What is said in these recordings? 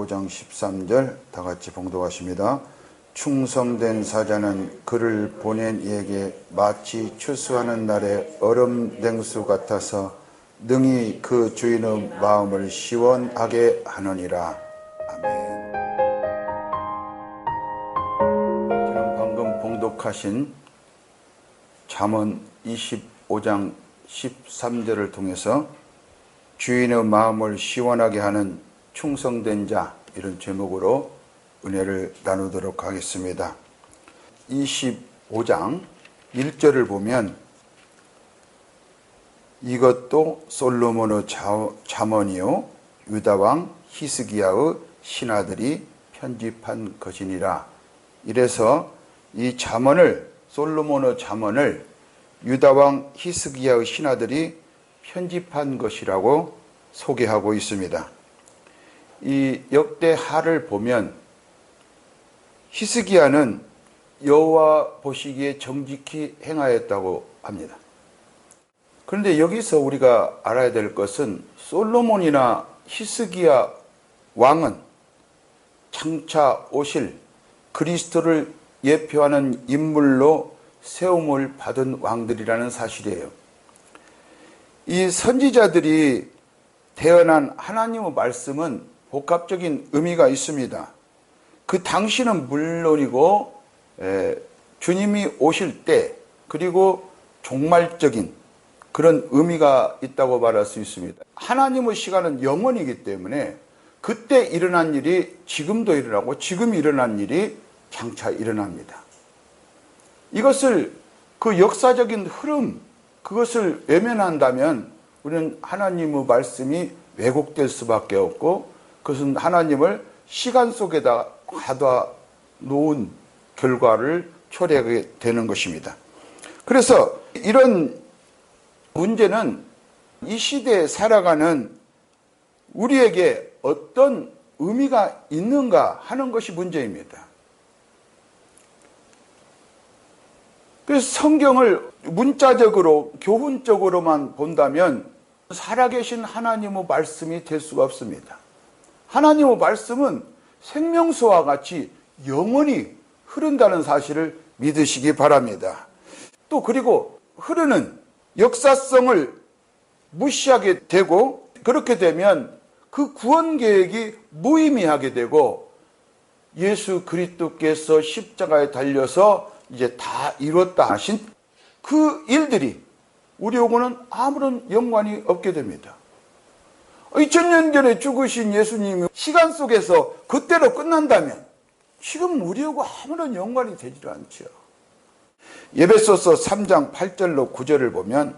25장 13절 다 같이 봉독하십니다. 충성된 사자는 그를 보낸 이에게 마치 추수하는 날의 얼음 냉수 같아서 능히 그 주인의 마음을 시원하게 하느니라. 아멘. 지금 방금 봉독하신 잠언 25장 13절을 통해서 주인의 마음을 시원하게 하는 충성된 자, 이런 제목으로 은혜를 나누도록 하겠습니다. 25장 1절을 보면 이것도 솔로몬의 잠언이요 유다왕 히스기야의 신하들이 편집한 것이니라. 이래서 이 잠언을, 솔로몬의 잠언을 유다왕 히스기야의 신하들이 편집한 것이라고 소개하고 있습니다. 이 역대하를 보면 히스기야는 여호와 보시기에 정직히 행하였다고 합니다. 그런데 여기서 우리가 알아야 될 것은 솔로몬이나 히스기야 왕은 장차 오실 그리스도를 예표하는 인물로 세움을 받은 왕들이라는 사실이에요. 이 선지자들이 대언한 하나님의 말씀은 복합적인 의미가 있습니다. 그 당시는 물론이고 주님이 오실 때, 그리고 종말적인 그런 의미가 있다고 말할 수 있습니다. 하나님의 시간은 영원이기 때문에 그때 일어난 일이 지금도 일어나고 지금 일어난 일이 장차 일어납니다. 이것을, 그 역사적인 흐름, 그것을 외면한다면 우리는 하나님의 말씀이 왜곡될 수밖에 없고, 그것은 하나님을 시간 속에다 가둬 놓은 결과를 초래하게 되는 것입니다. 그래서 이런 문제는 이 시대에 살아가는 우리에게 어떤 의미가 있는가 하는 것이 문제입니다. 그래서 성경을 문자적으로, 교훈적으로만 본다면 살아계신 하나님의 말씀이 될 수가 없습니다. 하나님의 말씀은 생명수와 같이 영원히 흐른다는 사실을 믿으시기 바랍니다. 또 그리고 흐르는 역사성을 무시하게 되고, 그렇게 되면 그 구원 계획이 무의미하게 되고, 예수 그리스도께서 십자가에 달려서 이제 다 이뤘다 하신 그 일들이 우리하고는 아무런 연관이 없게 됩니다. 2000년 전에 죽으신 예수님이 시간 속에서 그때로 끝난다면 지금 우리하고 아무런 연관이 되지 않죠. 에베소서 3장 8절로 9절을 보면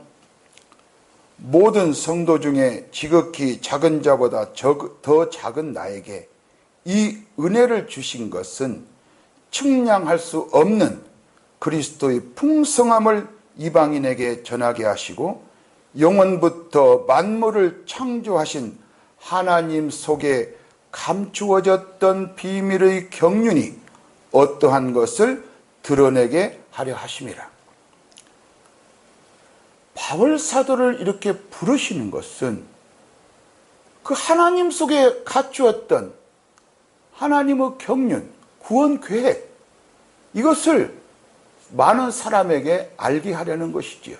모든 성도 중에 지극히 작은 자보다 더 작은 나에게 이 은혜를 주신 것은 측량할 수 없는 그리스도의 풍성함을 이방인에게 전하게 하시고 영원부터 만물을 창조하신 하나님 속에 감추어졌던 비밀의 경륜이 어떠한 것을 드러내게 하려 하심이라. 바울 사도를 이렇게 부르시는 것은 그 하나님 속에 갖추었던 하나님의 경륜, 구원 계획, 이것을 많은 사람에게 알게 하려는 것이지요.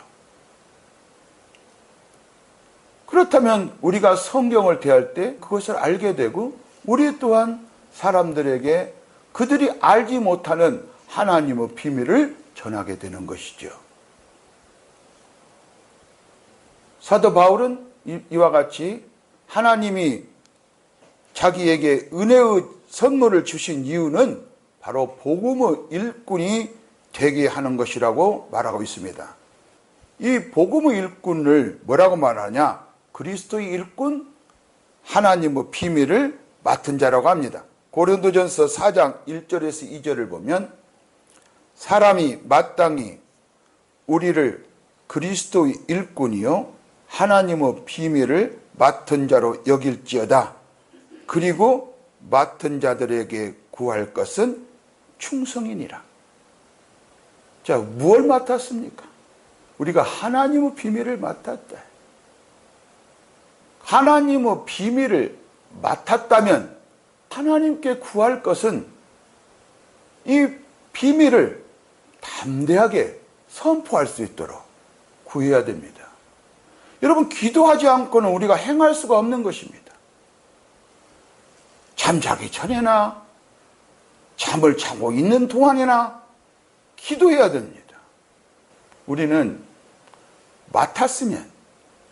그렇다면 우리가 성경을 대할 때 그것을 알게 되고, 우리 또한 사람들에게 그들이 알지 못하는 하나님의 비밀을 전하게 되는 것이죠. 사도 바울은 이와 같이 하나님이 자기에게 은혜의 선물을 주신 이유는 바로 복음의 일꾼이 되게 하는 것이라고 말하고 있습니다. 이 복음의 일꾼을 뭐라고 말하냐? 그리스도의 일꾼, 하나님의 비밀을 맡은 자라고 합니다. 고린도전서 4장 1절에서 2절을 보면 사람이 마땅히 우리를 그리스도의 일꾼이요 하나님의 비밀을 맡은 자로 여길지어다. 그리고 맡은 자들에게 구할 것은 충성이니라. 자, 무엇을 맡았습니까? 우리가 하나님의 비밀을 맡았다. 하나님의 비밀을 맡았다면 하나님께 구할 것은 이 비밀을 담대하게 선포할 수 있도록 구해야 됩니다. 여러분, 기도하지 않고는 우리가 행할 수가 없는 것입니다. 잠자기 전에나 잠을 자고 있는 동안이나 기도해야 됩니다. 우리는 맡았으면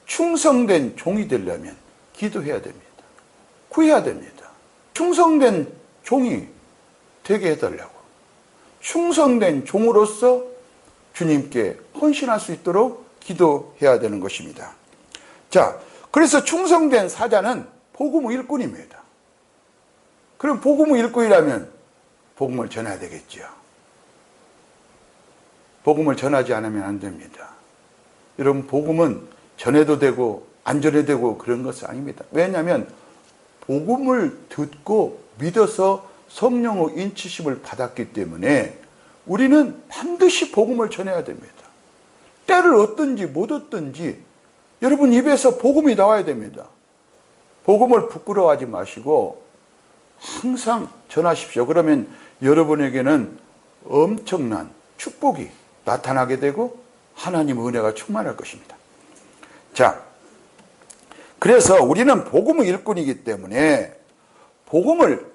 충성된 종이 되려면 기도해야 됩니다. 구해야 됩니다. 충성된 종이 되게 해달라고. 충성된 종으로서 주님께 헌신할 수 있도록 기도해야 되는 것입니다. 자, 그래서 충성된 사자는 복음의 일꾼입니다. 그럼 복음의 일꾼이라면 복음을 전해야 되겠죠. 복음을 전하지 않으면 안 됩니다. 여러분, 복음은 전해도 되고 안 전해도 되고 그런 것은 아닙니다. 왜냐하면 복음을 듣고 믿어서 성령의 인치심을 받았기 때문에 우리는 반드시 복음을 전해야 됩니다. 때를 얻든지 못 얻든지 여러분 입에서 복음이 나와야 됩니다. 복음을 부끄러워하지 마시고 항상 전하십시오. 그러면 여러분에게는 엄청난 축복이 나타나게 되고 하나님의 은혜가 충만할 것입니다. 자, 그래서 우리는 복음의 일꾼이기 때문에 복음을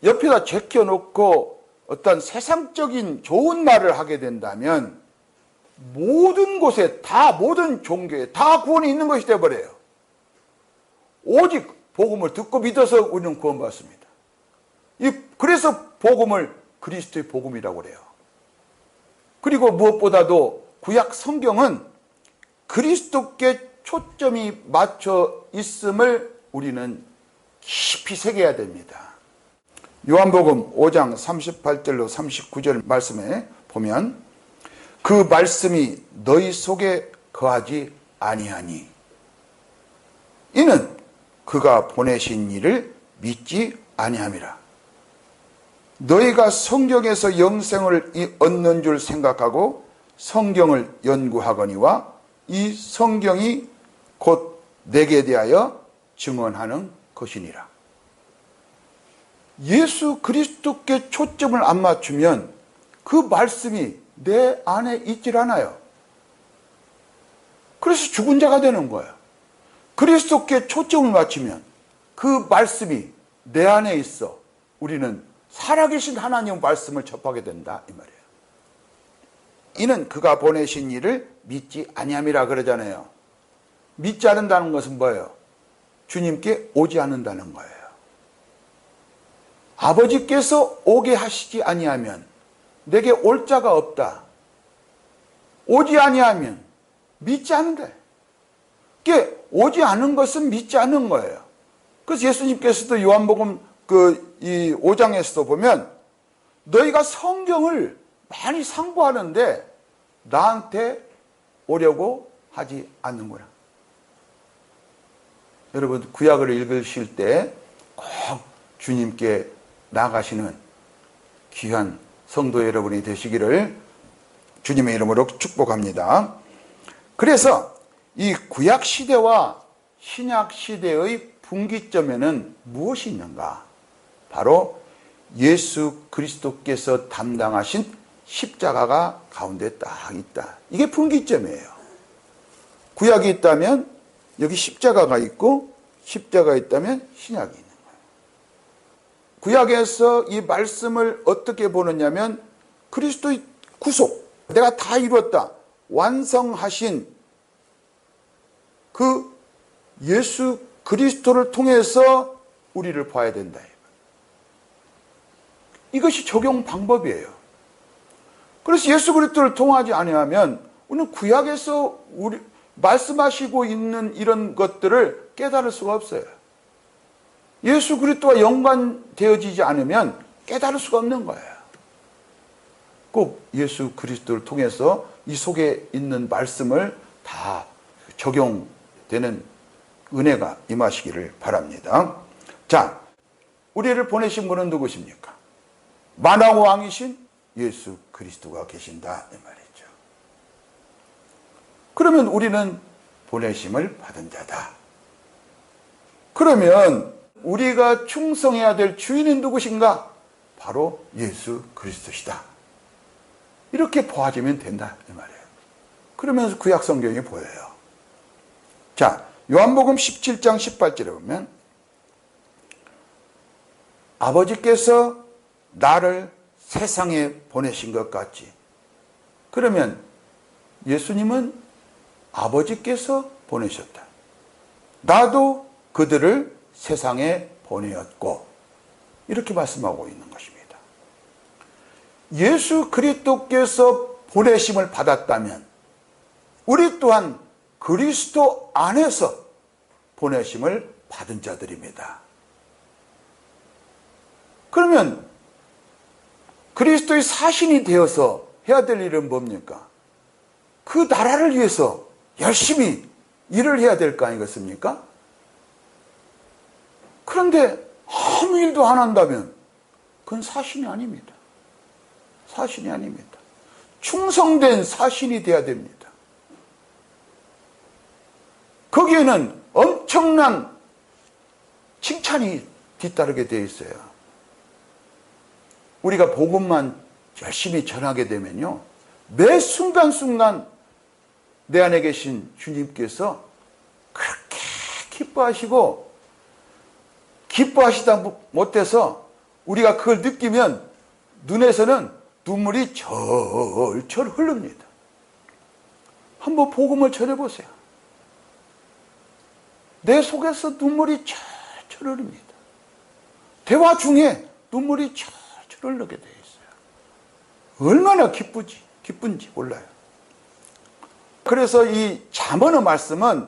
옆에다 제껴놓고 어떤 세상적인 좋은 말을 하게 된다면 모든 곳에 다, 모든 종교에 다 구원이 있는 것이 되어버려요. 오직 복음을 듣고 믿어서 우리는 구원받습니다. 그래서 복음을 그리스도의 복음이라고 그래요. 그리고 무엇보다도 구약 성경은 그리스도께 초점이 맞춰 있음을 우리는 깊이 새겨야 됩니다. 요한복음 5장 38절로 39절 말씀에 보면 그 말씀이 너희 속에 거하지 아니하니 이는 그가 보내신 이를 믿지 아니함이라. 너희가 성경에서 영생을 얻는 줄 생각하고 성경을 연구하거니와 이 성경이 곧 내게 대하여 증언하는 것이니라. 예수 그리스도께 초점을 안 맞추면 그 말씀이 내 안에 있질 않아요. 그래서 죽은 자가 되는 거예요. 그리스도께 초점을 맞추면 그 말씀이 내 안에 있어 우리는 살아계신 하나님의 말씀을 접하게 된다 이 말이에요. 이는 그가 보내신 이를 믿지 아니함이라 그러잖아요. 믿지 않는다는 것은 뭐예요? 주님께 오지 않는다는 거예요. 아버지께서 오게 하시지 아니하면 내게 올 자가 없다. 오지 아니하면 믿지 않는다. 그게 오지 않은 것은 믿지 않는 거예요. 그래서 예수님께서도 요한복음 이 5장에서도 보면 너희가 성경을 많이 상고하는데 나한테 오려고 하지 않는구나. 여러분, 구약을 읽으실 때 꼭 주님께 나가시는 귀한 성도 여러분이 되시기를 주님의 이름으로 축복합니다. 그래서 이 구약 시대와 신약 시대의 분기점에는 무엇이 있는가? 바로 예수 그리스도께서 담당하신 십자가가 가운데 딱 있다. 이게 분기점이에요. 구약이 있다면 여기 십자가가 있고 십자가가 있다면 신약이 있는 거예요. 구약에서 이 말씀을 어떻게 보느냐면 그리스도의 구속, 내가 다 이루었다, 완성하신 그 예수 그리스도를 통해서 우리를 봐야 된다. 이것이 적용 방법이에요. 그래서 예수 그리스도를 통하지 아니하면 우리는 구약에서 우리 말씀하시고 있는 이런 것들을 깨달을 수가 없어요. 예수 그리스도와 연관되어지지 않으면 깨달을 수가 없는 거예요. 꼭 예수 그리스도를 통해서 이 속에 있는 말씀을 다 적용되는 은혜가 임하시기를 바랍니다. 자, 우리를 보내신 분은 누구십니까? 만왕왕이신 예수 그리스도가 계신다 이 말이죠. 그러면 우리는 보내심을 받은 자다. 그러면 우리가 충성해야 될 주인은 누구신가? 바로 예수 그리스도시다. 이렇게 보아지면 된다 이 말이에요. 그러면서 구약 성경이 보여요. 자, 요한복음 17장 18절에 보면 아버지께서 나를 세상에 보내신 것 같이. 그러면 예수님은 아버지께서 보내셨다. 나도 그들을 세상에 보내었고, 이렇게 말씀하고 있는 것입니다. 예수 그리스도께서 보내심을 받았다면 우리 또한 그리스도 안에서 보내심을 받은 자들입니다. 그러면 그리스도의 사신이 되어서 해야 될 일은 뭡니까? 그 나라를 위해서 열심히 일을 해야 될 거 아니겠습니까? 그런데 아무 일도 안 한다면 그건 사신이 아닙니다. 사신이 아닙니다. 충성된 사신이 되어야 됩니다. 거기에는 엄청난 칭찬이 뒤따르게 되어 있어요. 우리가 복음만 열심히 전하게 되면요, 매 순간순간 내 안에 계신 주님께서 그렇게 기뻐하시다 못해서 우리가 그걸 느끼면 눈에서는 눈물이 절절 흐릅니다. 한번 복음을 전해보세요. 내 속에서 눈물이 철철 흐릅니다. 대화 중에 눈물이 철철 흐르게 되어 있어요. 얼마나 기쁜지 몰라요. 그래서 이 잠언의 말씀은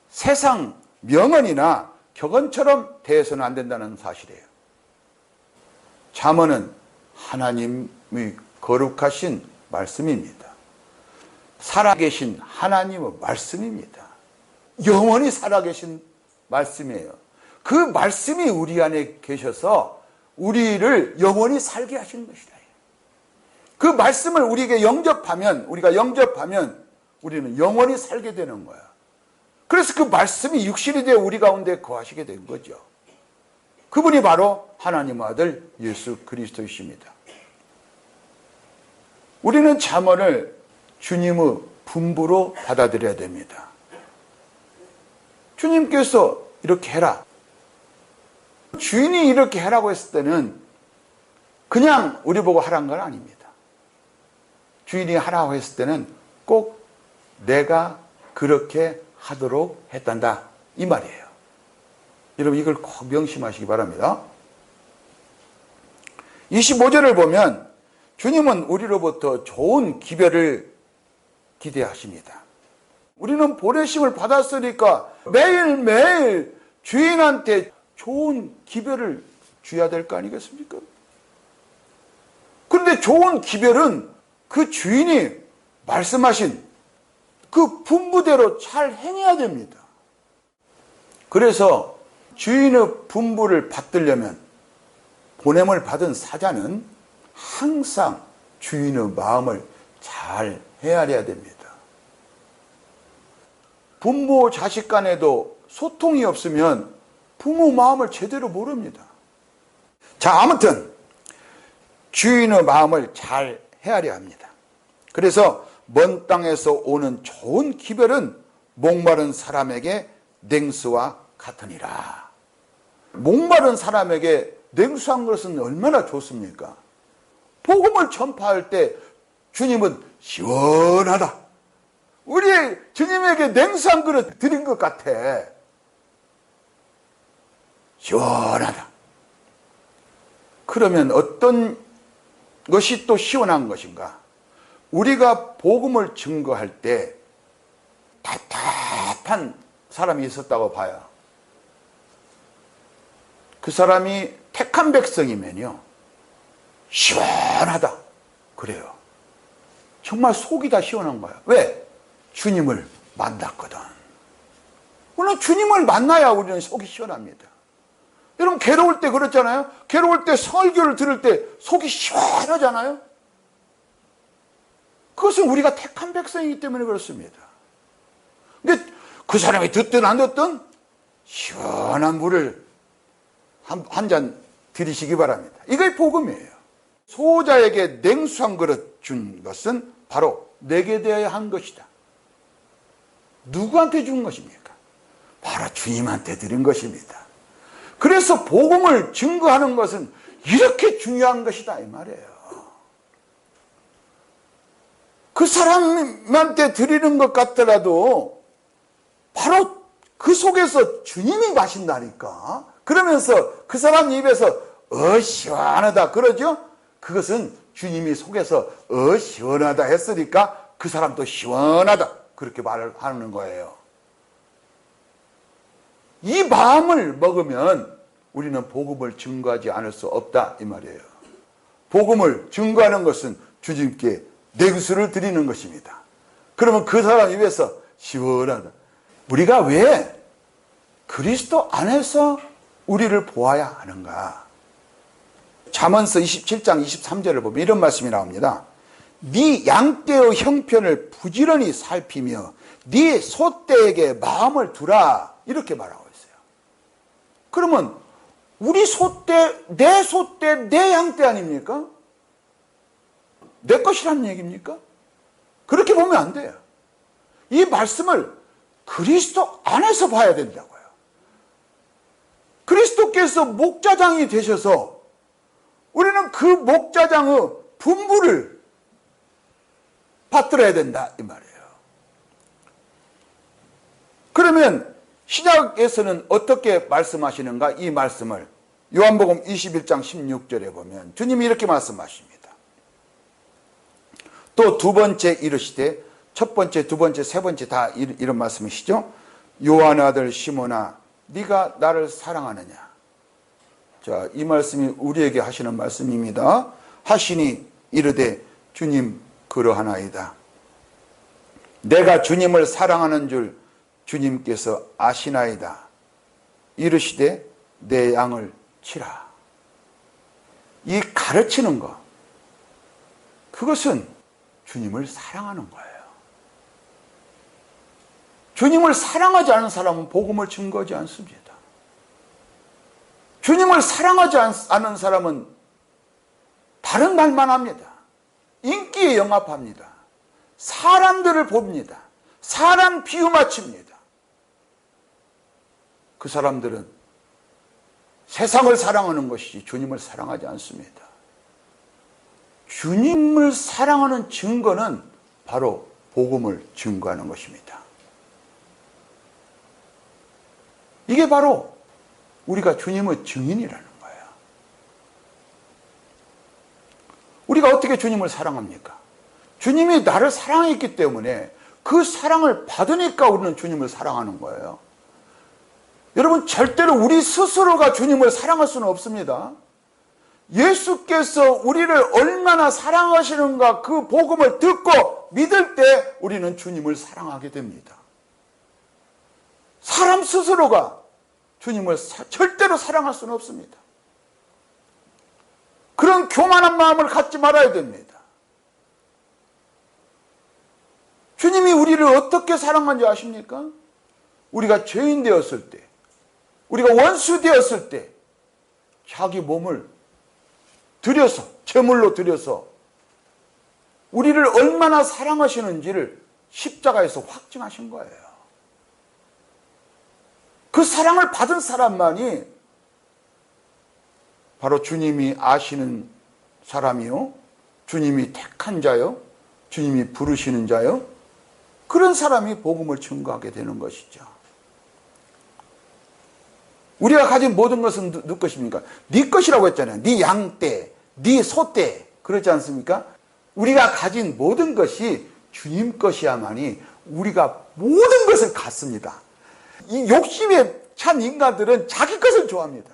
세상 명언이나 격언처럼 대해서는 안 된다는 사실이에요. 잠언은 하나님의 거룩하신 말씀입니다. 살아계신 하나님의 말씀입니다. 영원히 살아계신 말씀이에요. 그 말씀이 우리 안에 계셔서 우리를 영원히 살게 하시는 것이다. 그 말씀을 우리가 영접하면 우리는 영원히 살게 되는 거야. 그래서 그 말씀이 육신이 되어 우리 가운데 거하시게 된 거죠. 그분이 바로 하나님의 아들 예수 그리스도이십니다. 우리는 잠언을 주님의 분부로 받아들여야 됩니다. 주님께서 이렇게 해라. 주인이 이렇게 하라고 했을 때는 그냥 우리 보고 하라는 건 아닙니다. 주인이 하라고 했을 때는 꼭 내가 그렇게 하도록 했단다 이 말이에요. 여러분 이걸 꼭 명심하시기 바랍니다. 25절을 보면 주님은 우리로부터 좋은 기별을 기대하십니다. 우리는 보내심을 받았으니까 매일매일 주인한테 좋은 기별을 줘야 될 거 아니겠습니까? 그런데 좋은 기별은 그 주인이 말씀하신 그 분부대로 잘 행해야 됩니다. 그래서 주인의 분부를 받들려면 보냄을 받은 사자는 항상 주인의 마음을 잘 헤아려야 됩니다. 부모 자식 간에도 소통이 없으면 부모 마음을 제대로 모릅니다. 자, 아무튼 주인의 마음을 잘 헤아려야 합니다. 그래서 먼 땅에서 오는 좋은 기별은 목마른 사람에게 냉수와 같으니라. 목마른 사람에게 냉수한 것은 얼마나 좋습니까? 복음을 전파할 때 주님은 시원하다. 우리 주님에게 냉수한 그릇 드린 것 같아. 시원하다. 그러면 어떤 것이 또 시원한 것인가? 우리가 복음을 증거할 때 답답한 사람이 있었다고 봐요. 그 사람이 택한 백성이면요 시원하다 그래요. 정말 속이 다 시원한 거야. 왜? 주님을 만났거든. 우리는 주님을 만나야 우리는 속이 시원합니다. 여러분 괴로울 때 그렇잖아요. 괴로울 때 설교를 들을 때 속이 시원하잖아요. 그것은 우리가 택한 백성이기 때문에 그렇습니다. 근데 그 사람이 듣든 안 듣든 시원한 물을 한 잔 드리시기 바랍니다. 이게 복음이에요. 소자에게 냉수 한 그릇 준 것은 바로 내게 대하여 한 것이다. 누구한테 준 것입니까? 바로 주님한테 드린 것입니다. 그래서 복음을 증거하는 것은 이렇게 중요한 것이다 이 말이에요. 그 사람한테 드리는 것 같더라도 바로 그 속에서 주님이 마신다니까. 그러면서 그 사람 입에서 시원하다 그러죠? 그것은 주님이 속에서 시원하다 했으니까 그 사람도 시원하다 그렇게 말을 하는 거예요. 이 마음을 먹으면 우리는 복음을 증거하지 않을 수 없다 이 말이에요. 복음을 증거하는 것은 주님께 냉수를 드리는 것입니다. 그러면 그 사람 입에서 시원하다. 우리가 왜 그리스도 안에서 우리를 보아야 하는가? 잠언서 27장 23절을 보면 이런 말씀이 나옵니다. 네 양떼의 형편을 부지런히 살피며 네 소떼에게 마음을 두라 이렇게 말하고 있어요. 그러면 우리 소떼, 내 양떼 아닙니까? 내 것이라는 얘기입니까? 그렇게 보면 안 돼요. 이 말씀을 그리스도 안에서 봐야 된다고요. 그리스도께서 목자장이 되셔서 우리는 그 목자장의 분부를 받들어야 된다 이 말이에요. 그러면 신약에서는 어떻게 말씀하시는가? 이 말씀을 요한복음 21장 16절에 보면 주님이 이렇게 말씀하십니다. 또 두 번째 이르시되 첫 번째, 두 번째, 세 번째 다 이런 말씀이시죠. 요한의 아들 시몬아 네가 나를 사랑하느냐. 자, 이 말씀이 우리에게 하시는 말씀입니다. 하시니 이르되 주님 그러하나이다. 내가 주님을 사랑하는 줄 주님께서 아시나이다. 이르시되 내 양을 치라. 이 가르치는 것, 그것은 주님을 사랑하는 거예요. 주님을 사랑하지 않은 사람은 복음을 증거하지 않습니다. 주님을 사랑하지 않은 사람은 다른 말만 합니다. 인기에 영합합니다. 사람들을 봅니다. 사람 비유 맞춥니다. 그 사람들은 세상을 사랑하는 것이지 주님을 사랑하지 않습니다. 주님을 사랑하는 증거는 바로 복음을 증거하는 것입니다. 이게 바로 우리가 주님의 증인이라는 거예요. 우리가 어떻게 주님을 사랑합니까? 주님이 나를 사랑했기 때문에 그 사랑을 받으니까 우리는 주님을 사랑하는 거예요. 여러분, 절대로 우리 스스로가 주님을 사랑할 수는 없습니다. 예수께서 우리를 얼마나 사랑하시는가 그 복음을 듣고 믿을 때 우리는 주님을 사랑하게 됩니다. 사람 스스로가 주님을 절대로 사랑할 수는 없습니다. 그런 교만한 마음을 갖지 말아야 됩니다. 주님이 우리를 어떻게 사랑한지 아십니까? 우리가 죄인 되었을 때, 우리가 원수 되었을 때 자기 몸을 들여서, 제물로 들여서 우리를 얼마나 사랑하시는지를 십자가에서 확증하신 거예요. 그 사랑을 받은 사람만이 바로 주님이 아시는 사람이요, 주님이 택한 자요, 주님이 부르시는 자요, 그런 사람이 복음을 증거하게 되는 것이죠. 우리가 가진 모든 것은 누구 것입니까? 네 것이라고 했잖아요. 네 양떼, 네 소떼, 그렇지 않습니까? 우리가 가진 모든 것이 주님 것이야만이 우리가 모든 것을 갖습니다. 이 욕심에 찬 인간들은 자기 것을 좋아합니다.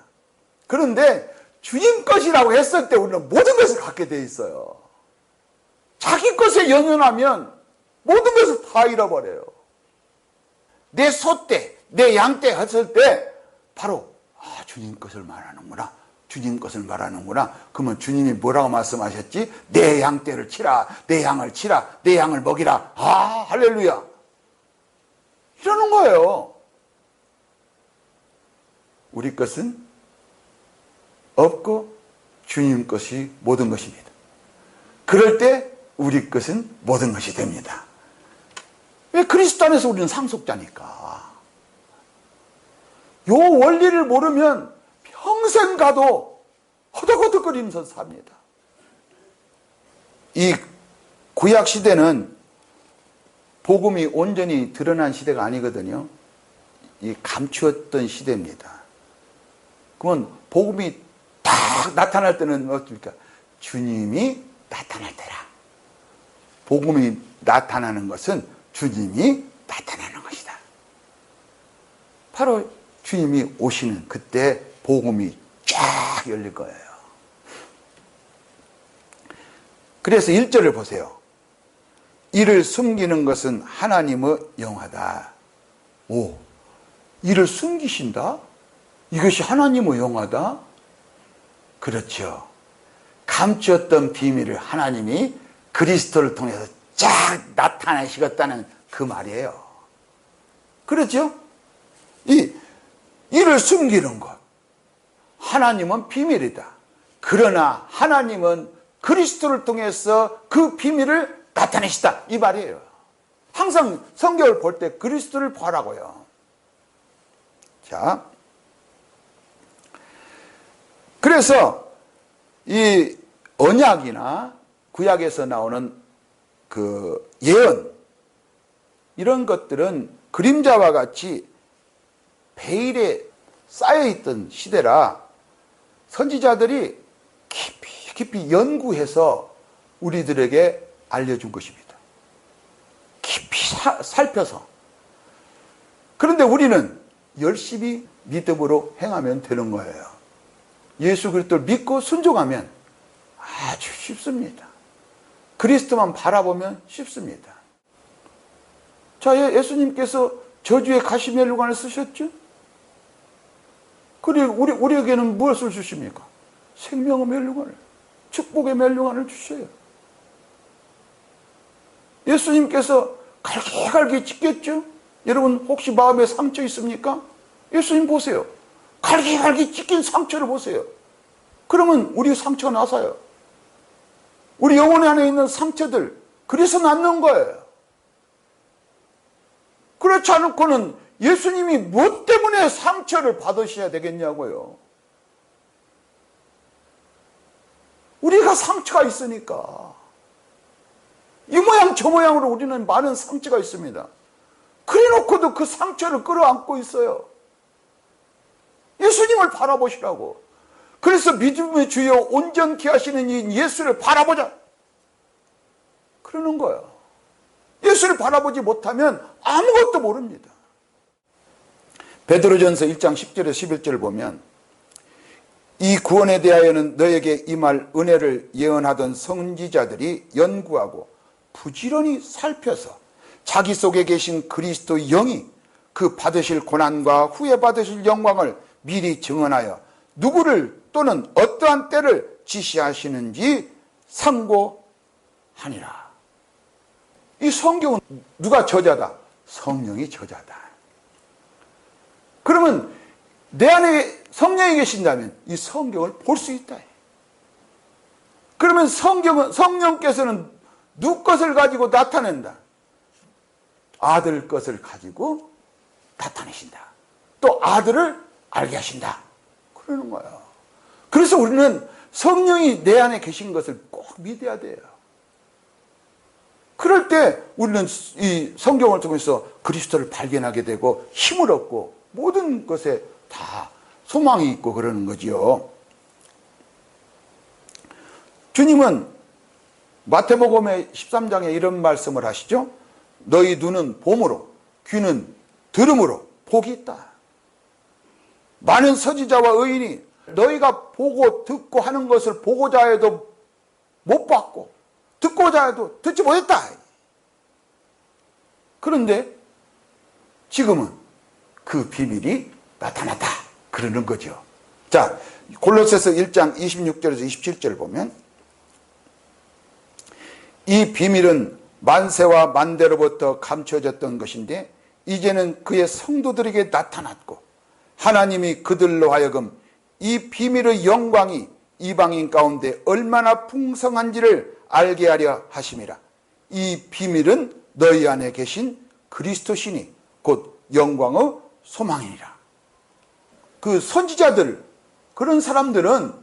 그런데 주님 것이라고 했을 때 우리는 모든 것을 갖게 돼 있어요. 자기 것에 연연하면 모든 것을 다 잃어버려요. 내 소떼, 내 양떼 했을 때 바로 주님 것을 말하는구나. 주님 것을 말하는구나. 그러면 주님이 뭐라고 말씀하셨지? 내 양떼를 치라. 내 양을 치라. 내 양을 먹이라. 할렐루야. 이러는 거예요. 우리 것은 없고 주님 것이 모든 것입니다. 그럴 때 우리 것은 모든 것이 됩니다. 왜? 그리스도 안에서 우리는 상속자니까. 요 원리를 모르면 평생 가도 허덕허덕거리면서 삽니다. 이 구약 시대는 복음이 온전히 드러난 시대가 아니거든요. 이 감추었던 시대입니다. 그러면 복음이 딱 나타날 때는 어떻습니까? 주님이 나타날 때라. 복음이 나타나는 것은 주님이 나타나는 것이다. 바로 주님이 오시는 그때 복음이 쫙 열릴 거예요. 그래서 1절을 보세요. 이를 숨기는 것은 하나님의 영화다. 오, 이를 숨기신다? 이것이 하나님의 영화다? 그렇죠. 감추었던 비밀을 하나님이 그리스도를 통해서 쫙 나타내시겠다는 그 말이에요. 그렇죠? 이를 숨기는 것. 하나님은 비밀이다. 그러나 하나님은 그리스도를 통해서 그 비밀을 나타내시다. 이 말이에요. 항상 성경을 볼 때 그리스도를 보라고요. 자, 그래서 이 언약이나 구약에서 나오는 그 예언, 이런 것들은 그림자와 같이 베일에 쌓여있던 시대라 선지자들이 깊이 연구해서 우리들에게 알려준 것입니다. 깊이 살펴서. 그런데 우리는 열심히 믿음으로 행하면 되는 거예요. 예수 그리스도를 믿고 순종하면 아주 쉽습니다. 그리스도만 바라보면 쉽습니다. 자, 예수님께서 저주의 가시멜로관을 쓰셨죠? 그리고 우리에게는 무엇을 주십니까? 생명의 멜로관을, 축복의 멜로관을 주셔요. 예수님께서 갈기갈기 찢겼죠? 여러분 혹시 마음에 상처 있습니까? 예수님 보세요. 갈기갈기 찢긴 상처를 보세요. 그러면 우리 상처가 나서요. 우리 영혼 안에 있는 상처들, 그래서 낫는 거예요. 그렇지 않고는 예수님이 무엇 때문에 상처를 받으셔야 되겠냐고요. 우리가 상처가 있으니까. 이 모양 저 모양으로 우리는 많은 상처가 있습니다. 그래 놓고도 그 상처를 끌어안고 있어요. 예수님을 바라보시라고. 그래서 믿음의 주여 온전케 하시는 이 예수를 바라보자. 그러는 거예요. 예수를 바라보지 못하면 아무것도 모릅니다. 베드로전서 1장 10절에서 11절을 보면 이 구원에 대하여는 너에게 임할 은혜를 예언하던 선지자들이 연구하고 부지런히 살펴서 자기 속에 계신 그리스도의 영이 그 받으실 고난과 후에 받으실 영광을 미리 증언하여 누구를 또는 어떠한 때를 지시하시는지 상고하니라. 이 성경은 누가 저자다? 성령이 저자다. 그러면 내 안에 성령이 계신다면 이 성경을 볼 수 있다. 그러면 성령께서는 누구 것을 가지고 나타낸다? 아들 것을 가지고 나타내신다. 또 아들을 알게 하신다. 그러는 거예요. 그래서 우리는 성령이 내 안에 계신 것을 꼭 믿어야 돼요. 그럴 때 우리는 이 성경을 통해서 그리스도를 발견하게 되고 힘을 얻고 모든 것에 다 소망이 있고 그러는 거지요. 주님은 마태복음의 13장에 이런 말씀을 하시죠. 너희 눈은 봄으로 귀는 들음으로 복이 있다. 많은 선지자와 의인이 너희가 보고 듣고 하는 것을 보고자 해도 못 봤고 듣고자 해도 듣지 못했다. 그런데 지금은 그 비밀이 나타났다. 그러는 거죠. 자, 골로새서 1장 26절에서 27절을 보면 이 비밀은 만세와 만대로부터 감춰졌던 것인데 이제는 그의 성도들에게 나타났고 하나님이 그들로 하여금 이 비밀의 영광이 이방인 가운데 얼마나 풍성한지를 알게 하려 하심이라. 이 비밀은 너희 안에 계신 그리스도시니 곧 영광의 소망이니라. 그 선지자들, 그런 사람들은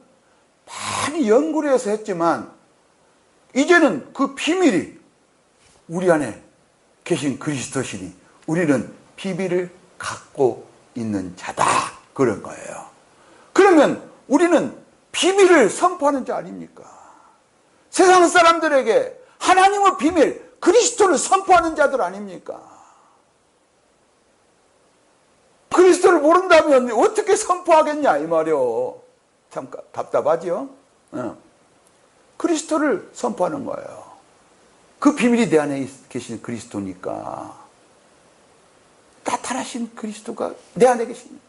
많이 연구를 해서 했지만 이제는 그 비밀이 우리 안에 계신 그리스도시니 우리는 비밀을 갖고 있는 자다, 그런 거예요. 그러면 우리는 비밀을 선포하는 자 아닙니까? 세상 사람들에게 하나님의 비밀, 그리스도를 선포하는 자들 아닙니까? 그리스도를 모른다면 어떻게 선포하겠냐 이 말이요. 참 답답하지요. 그리스도를 선포하는 거예요. 그 비밀이 내 안에 계신 그리스도니까, 나타나신 그리스도가 내 안에 계십니다.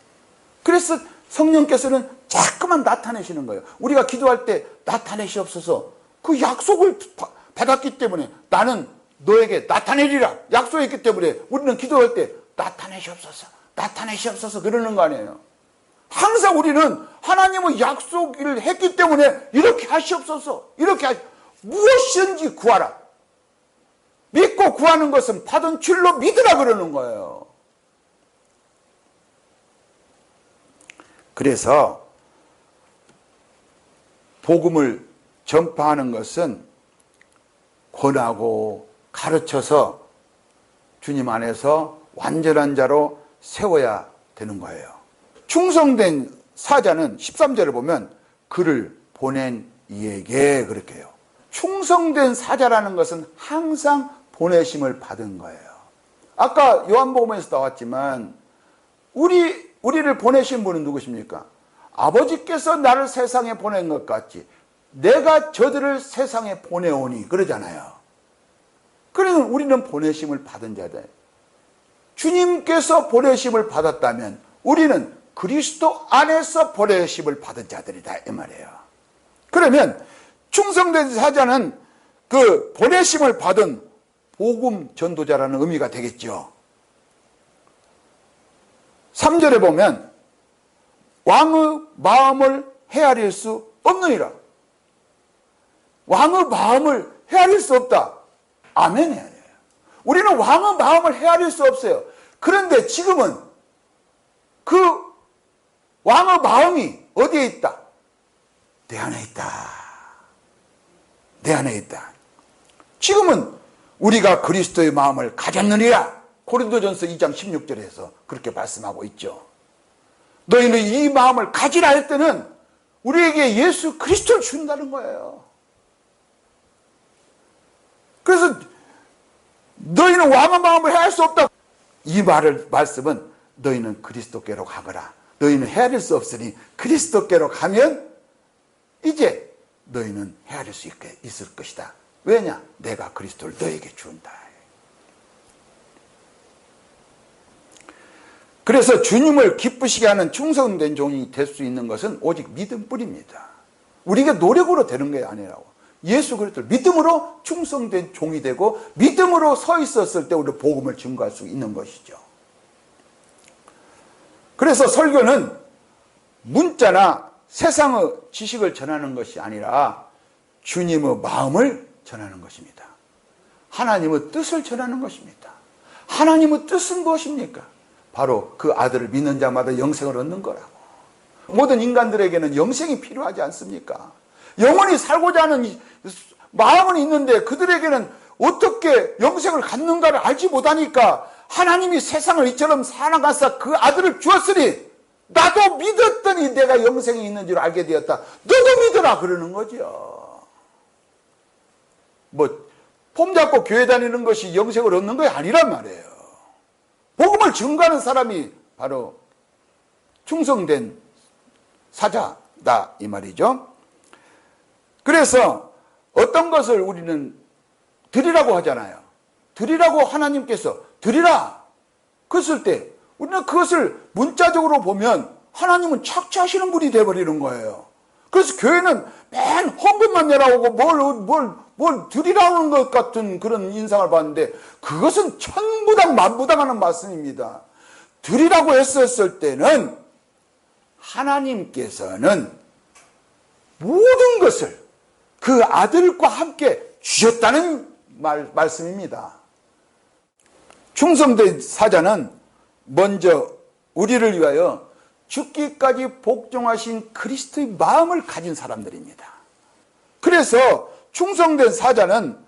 그래서 성령께서는 자꾸만 나타내시는 거예요. 우리가 기도할 때 나타내시옵소서, 그 약속을 받았기 때문에 나는 너에게 나타내리라 약속했기 때문에 우리는 기도할 때 나타내시옵소서, 나타내시옵소서 그러는 거 아니에요. 항상 우리는 하나님의 약속을 했기 때문에 이렇게 하시옵소서, 이렇게 무엇이든지 구하라. 믿고 구하는 것은 받은 줄로 믿으라 그러는 거예요. 그래서 복음을 전파하는 것은 권하고 가르쳐서 주님 안에서 완전한 자로 세워야 되는 거예요. 충성된 사자는 13절을 보면 그를 보낸 이에게 그렇게 해요. 충성된 사자라는 것은 항상 보내심을 받은 거예요. 아까 요한복음에서 나왔지만 우리를 보내신 분은 누구십니까? 아버지께서 나를 세상에 보낸 것 같이 내가 저들을 세상에 보내오니 그러잖아요. 그러면 우리는 보내심을 받은 자다. 주님께서 보내심을 받았다면 우리는 그리스도 안에서 보내심을 받은 자들이다 이 말이에요. 그러면 충성된 사자는 그 보내심을 받은 복음 전도자라는 의미가 되겠죠. 3절에 보면 왕의 마음을 헤아릴 수 없느니라. 왕의 마음을 헤아릴 수 없다. 아멘이에요. 우리는 왕의 마음을 헤아릴 수 없어요. 그런데 지금은 그 왕의 마음이 어디에 있다? 내 안에 있다. 내 안에 있다. 지금은 우리가 그리스도의 마음을 가졌느니라. 고린도전서 2장 16절에서 그렇게 말씀하고 있죠. 너희는 이 마음을 가지라 할 때는 우리에게 예수 그리스도를 준다는 거예요. 그래서 너희는 왕의 마음을 헤아릴 수 없다. 이 말씀은 너희는 그리스도께로 가거라. 너희는 헤아릴 수 없으니 그리스도께로 가면 이제 너희는 헤아릴 수 있을 것이다. 왜냐? 내가 그리스도를 너에게 준다. 그래서 주님을 기쁘시게 하는 충성된 종이 될 수 있는 것은 오직 믿음뿐입니다. 우리가 노력으로 되는 게 아니라고. 예수 그리스도를 믿음으로 충성된 종이 되고 믿음으로 서 있었을 때 우리 복음을 증거할 수 있는 것이죠. 그래서 설교는 문자나 세상의 지식을 전하는 것이 아니라 주님의 마음을 전하는 것입니다. 하나님의 뜻을 전하는 것입니다. 하나님의 뜻은 무엇입니까? 바로 그 아들을 믿는 자마다 영생을 얻는 거라고. 모든 인간들에게는 영생이 필요하지 않습니까? 영원히 살고자 하는 마음은 있는데 그들에게는 어떻게 영생을 갖는가를 알지 못하니까 하나님이 세상을 이처럼 사랑하사 그 아들을 주었으니 나도 믿었더니 내가 영생이 있는 줄 알게 되었다. 너도 믿어라 그러는 거죠. 폼 잡고 교회 다니는 것이 영생을 얻는 게 아니란 말이에요. 복음을 증거하는 사람이 바로 충성된 사자다 이 말이죠. 그래서 어떤 것을 우리는 드리라고 하잖아요. 드리라고 하나님께서 드리라 그랬을 때 우리는 그것을 문자적으로 보면 하나님은 착취하시는 분이 되어버리는 거예요. 그래서 교회는 맨 헌금만 내라고 뭘 드리라는 것 같은 그런 인상을 받는데 그것은 천부당 만부당하는 말씀입니다. 드리라고 했었을 때는 하나님께서는 모든 것을 그 아들과 함께 주셨다는 말씀입니다. 충성된 사자는 먼저 우리를 위하여 죽기까지 복종하신 그리스도의 마음을 가진 사람들입니다. 그래서 충성된 사자는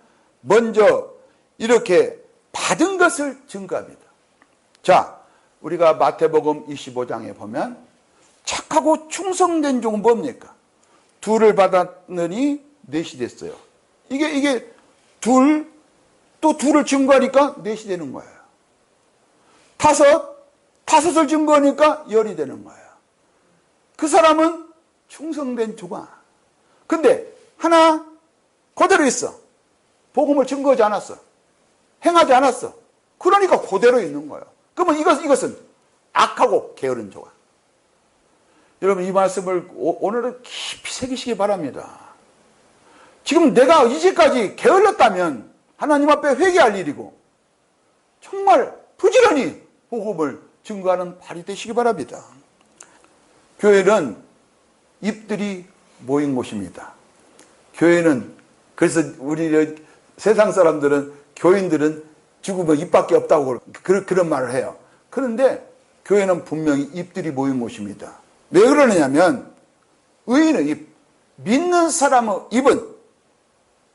먼저 이렇게 받은 것을 증거합니다. 자, 우리가 마태복음 25장에 보면 착하고 충성된 종은 뭡니까? 둘을 받았느니 넷이 됐어요. 이게 또 둘을 증거하니까 넷이 되는 거예요. 다섯을 증거하니까 10이 되는 거예요. 그 사람은 충성된 종아. 근데 하나 그대로 있어. 복음을 증거하지 않았어. 행하지 않았어. 그러니까 그대로 있는 거예요. 그러면 이것은 악하고 게으른 종아. 여러분, 이 말씀을 오늘은 깊이 새기시기 바랍니다. 지금 내가 이제까지 게을렀다면 하나님 앞에 회개할 일이고 정말 부지런히 복음을 증거하는 발이 되시기 바랍니다. 교회는 입들이 모인 곳입니다. 교회는, 그래서 우리 세상 사람들은, 교인들은 죽으면 입밖에 없다고 그런 말을 해요. 그런데 교회는 분명히 입들이 모인 곳입니다. 왜 그러느냐면 의인의 입, 믿는 사람의 입은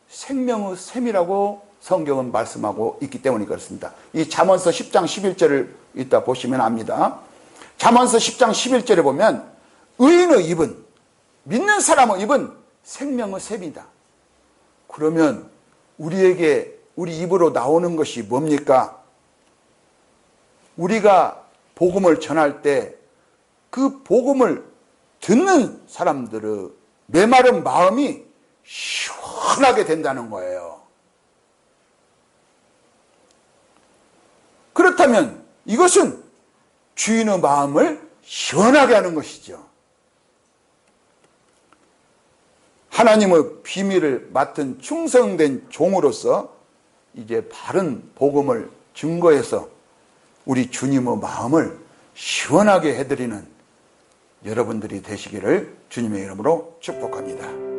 생명의 샘이라고 성경은 말씀하고 있기 때문에 그렇습니다. 이 잠언서 10장 11절을 이따 보시면 압니다. 잠언서 10장 11절에 보면 의인의 입은, 믿는 사람의 입은 생명의 샘이다. 그러면 우리 입으로 나오는 것이 뭡니까? 우리가 복음을 전할 때 그 복음을 듣는 사람들의 메마른 마음이 시원하게 된다는 거예요. 그렇다면 이것은 주인의 마음을 시원하게 하는 것이죠. 하나님의 비밀을 맡은 충성된 종으로서 이제 바른 복음을 증거해서 우리 주님의 마음을 시원하게 해드리는 여러분들이 되시기를 주님의 이름으로 축복합니다.